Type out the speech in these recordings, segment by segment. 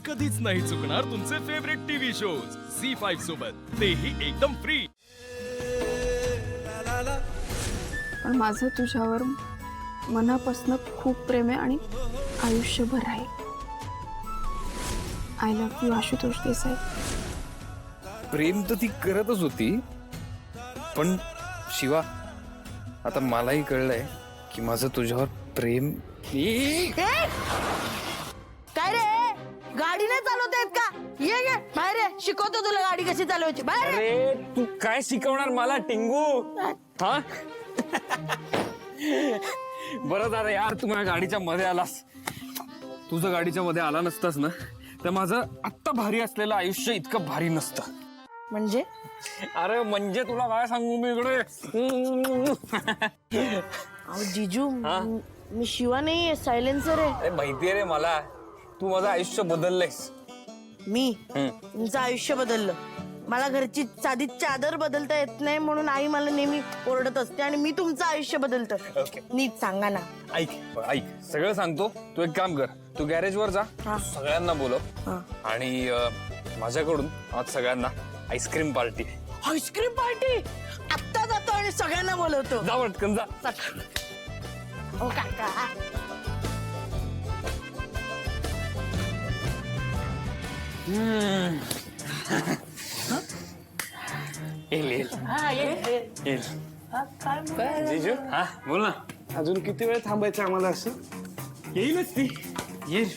कधीच नाही चुकणार तुमचे फेवरेट टीव्ही शोज झी5 सोबत, तेही एकदम फ्री। पण माझं तुझ्यावर मनापासून खूप प्रेम आहे आणि आयुष्यभर राहील। I love you Ashutosh Desai. प्रेम तर ती करतच होती, पण शिवा आता मलाही कळलंय की माझं तुझ्यावर प्रेम काय रे, गाडी नाही चालवता येत का? ये बाहेर ये, शिकवतो तुला गाडी कशी चालवायची। बाहेर ये। अरे तू काय शिकवणार मला टिंगू? हा बरं झालं यार तू माझ्या गाडीच्या मध्ये आलास। तुझं गाडीच्या मध्ये आला नसतास ना तर माझं आत्ता भारी असलेलं आयुष्य इतकं भारी नसतं। म्हणजे अरे म्हणजे तुला काय सांगू मी इकडे अहो जीजू, मी शिवा नाहीये, सायलेन्सर आहे। अरे माहितीये रे मला, तू माझं आयुष्य बदललंयस। मी तुमचं आयुष्य बदललं। मला घरची साधी चादर बदलता येत नाही म्हणून आई मला नेहमी ओरडत असते, आणि मी तुमचं आयुष्य बदलतो। नीट सांगा ना। ऐक ऐक सगळं सांगतो, तू एक काम कर, तू गॅरेज वर जा, सगळ्यांना बोलव आणि माझ्याकडून आज सगळ्यांना आईस्क्रीम पार्टी। Ice cream party? आत्ता जातो आणि सगळ्यांना बोलवतो। जा पटकन जा। हो काका। जीजू हा बोल ना। अजून किती वेळ थांबायचं आम्हाला असं? येईलच ती, येईल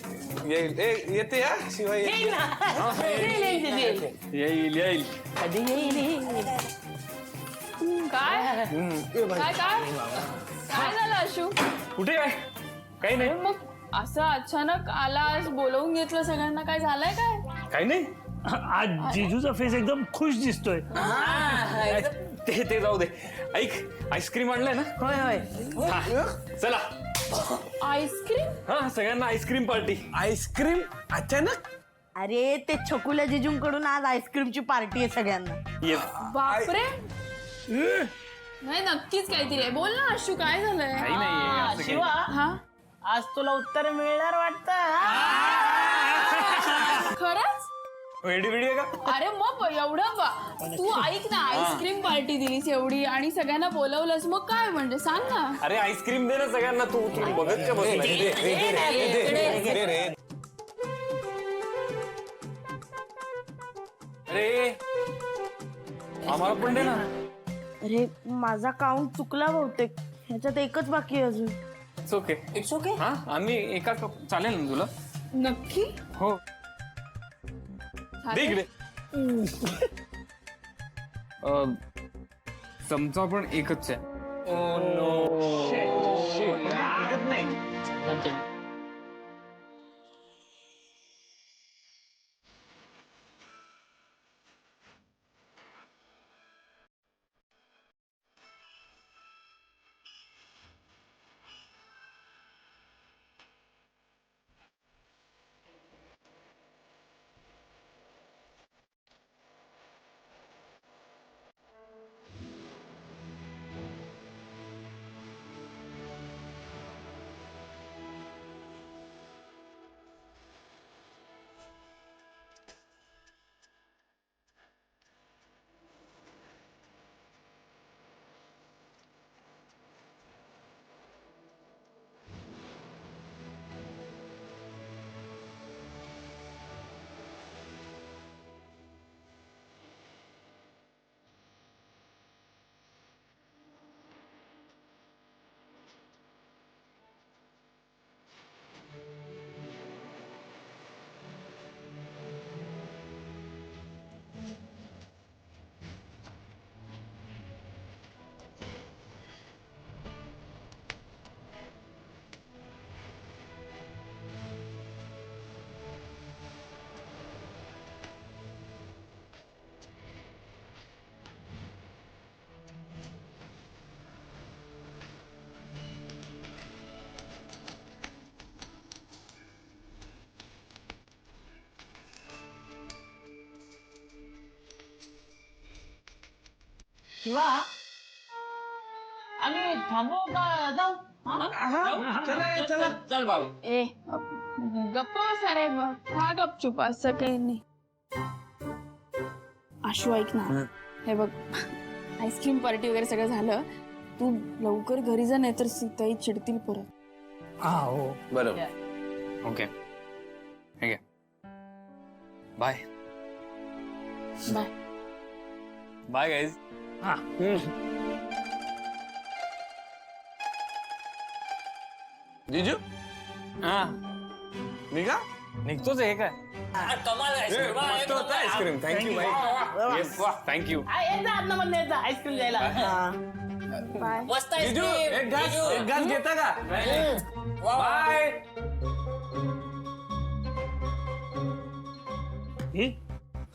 येईल येते या शिवाय येईल येईल। कधी येईल? काय काय काय काय झालं आशू? कुठे काय? काही नाही, मग असं अचानक आलास, बोलवून घेतलं सगळ्यांना, काय झालंय काय? काही नाही। आज जीजूचा फेस एकदम खुश दिसतोय। ते जाऊ दे, ऐक आईस्क्रीम आणलंय ना? होय होय। हा, चला आईस्क्रीम? हा सगळ्यांना आईस्क्रीम पार्टी। आईस्क्रीम अचानक? अरे ते छकुल्या जीजूंकडून आज आईस्क्रीमची पार्टी आहे सगळ्यांना। ये बापरे, नाही नक्कीच काहीतरी आहे। बोल ना आशू, काय झालंय? काही नाहीये शिवा, हा आज तुला उत्तर मिळणार वाटतं। खरंच? वेडी वेडी आहे का? अरे मग एवढं तू ऐक ना, आईस्क्रीम पार्टी दिलीस एवढी आणि सगळ्यांना बोलवलंस, मग काय म्हणजे सांग ना। अरे आईस्क्रीम दे ना सगळ्यांना, तू बघत का बसलाय? अरे आम्हाला पण दे ना। अरे माझा काउंट चुकला बहुतेक, ह्याच्यात एकच बाकी आहे अजून। It's okay, it's okay. हा आम्ही एका चालेल ना तुला? नक्की? हो दे इकडे। चमचा पण एकच आहे। शिवा, आम्ही थांबू का जाऊ? चला चला चल बाबा। ए गप्प सारे हा गपचूप असं काही नाही. आशू ऐक ना, हे बघ आईस्क्रीम पार्टी वगैरे सगळं झालं, तू लवकर घरी जा, नाही तर सीताई चिडतील परत. हा हो. बरोबर. ओके ठीक आहे. Bye bye. Bye guys. हा. जिजू हा निघा. निघतोच आहे काय? मस्त होतं आईस्क्रीम. थँक्यू बाई. Yes thank you. आईस्क्रीम द्यायला. हा. जिजू एक घास घेता का? बाय. हे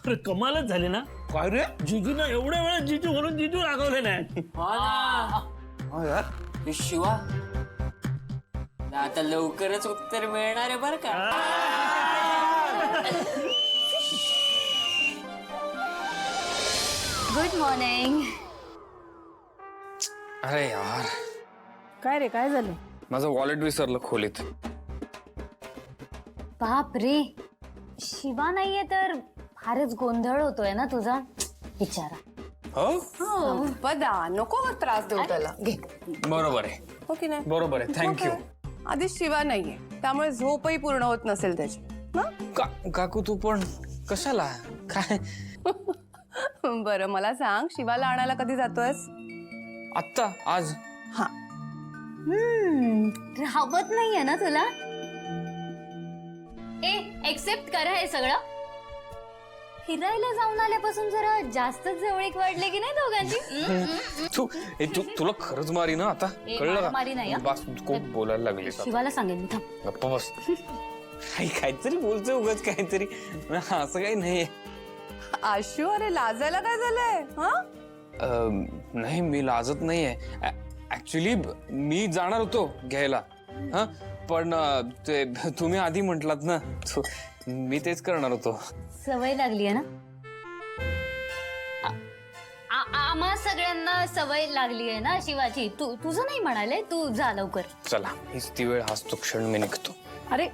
अरे कमालच झाली ना. काय रे? जिजूना एवढ्या वेळा जिजू म्हणून जिजू रागवले नाही. हा यार. शिवा आता लवकरच उत्तर मिळणार आहे बर का. Good morning. अरे यार काय रे, काय झालं? माझं वॉलेट विसरलं खोलीत. बाप रे, शिवा नाहीये तर फारच गोंधळ होतोय ना तुझा. बिचारा. हो पदा नको मग त्रास देऊ त्याला. घे. बरोबर आहे. हो की नाही? बरोबर आहे. थँक्यू. आधी शिवा नाहीये त्यामुळे झोपही पूर्ण होत नसेल त्याची ना. काकू तू पण कशाला काय? बरं मला सांग, शिवाला आणायला कधी जातोयस? आत्ता आज. हा. राहवत नाहीये ना तुला. एक्सेप्ट करा हे सगळं. फिरायला जाऊन आल्यापासून जरा जास्तच जवळीक वाढले की नाही दोघांची. तुला खरंच मारी ना आता कळलं मारी नाही का? बस खूप बोलायला लागली. शिवाला सांगेन मी. थांब. गप्पा बस. काहीतरी बोलतोय उगाच काहीतरी. असं काही नाहीये. आशू, अरे लाजायला काय झालंय? हा. नाही मी लाजत नाहीये. ऍक्च्युली मी जाणार होतो घ्यायला. हा पण ते तुम्ही आधी म्हटलात ना, मी तेच करणार होतो. सवय लागली आहे ना. आम्हा सगळ्यांना सवय लागली आहे ना शिवाची. तुझं नाही म्हणाले. तू जा लवकर. चला हीच ती वेळ, हाच तो क्षण, मी निघतो. अरे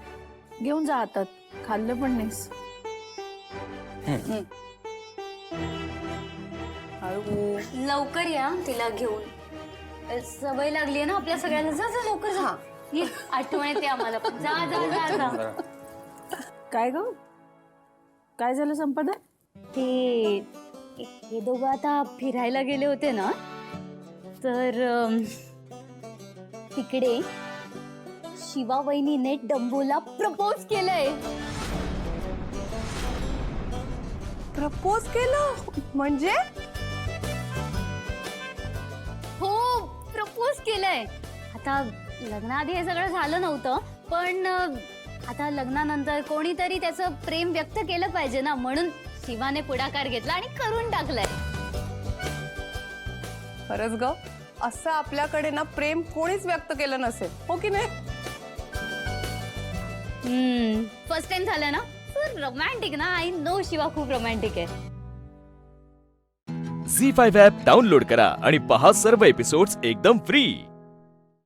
घेऊन जा हातात. खाल्लं पण नाहीस. लवकर या तिला घेऊन. सवय लागली आहे ना आपल्या सगळ्यांना. जा जा लवकर जा. ये, आठवण येते आम्हाला पण. जा जा जा जा. काय ग, काय झालं संपदा? हे दोघं आता फिरायला गेले होते ना, तर तिकडे शिवा वहिनीने डंबूला प्रपोज केलंय. प्रपोज केलं म्हणजे? हो, प्रपोज केलंय. आता लग्नाआधी हे सगळं झालं नव्हतं, पण आता लग्नानंतर कोणीतरी त्याचं प्रेम व्यक्त केलं पाहिजे ना, म्हणून शिवाने पुढाकार घेतला आणि करून टाकलाय. खरंच ग, असं आपल्याकडे ना प्रेम कोणीच व्यक्त केलं नसेल. हो की नाही? फर्स्ट टाइम झालं ना. रोमॅन्टिक ना. आय नो शिवा खूप रोमॅन्टिक आहे. झी5 ॲप डाउनलोड करा आणि पहा सर्व एपिसोड्स एकदम फ्री.